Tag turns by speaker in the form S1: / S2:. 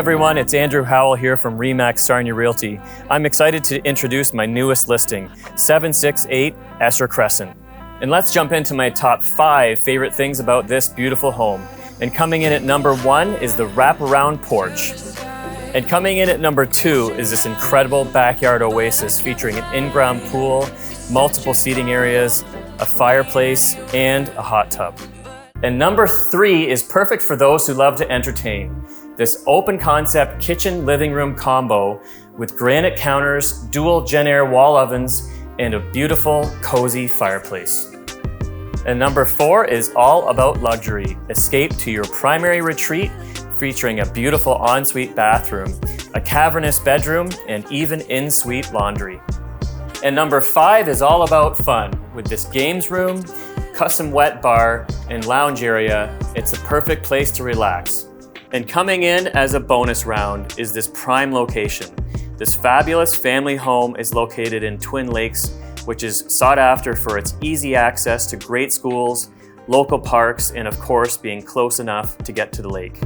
S1: everyone, it's Andrew Howell here from RE/MAX Sarnia Realty. I'm excited to introduce my newest listing, 768 Escher Crescent. And let's jump into my top 5 favorite things about this beautiful home. And coming in at number 1 is the wraparound porch. And coming in at number 2 is this incredible backyard oasis featuring an in-ground pool, multiple seating areas, a fireplace, and a hot tub. And number 3 is perfect for those who love to entertain. This open concept kitchen living room combo with granite counters, dual JennAir wall ovens, and a beautiful cozy fireplace. And number 4 is all about luxury. Escape to your primary retreat featuring a beautiful ensuite bathroom, a cavernous bedroom, and even in-suite laundry. And number 5 is all about fun with this games room, custom wet bar, and lounge area. It's a perfect place to relax. And coming in as a bonus round is this prime location. This fabulous family home is located in Twin Lakes, which is sought after for its easy access to great schools, local parks, and of course being close enough to get to the lake.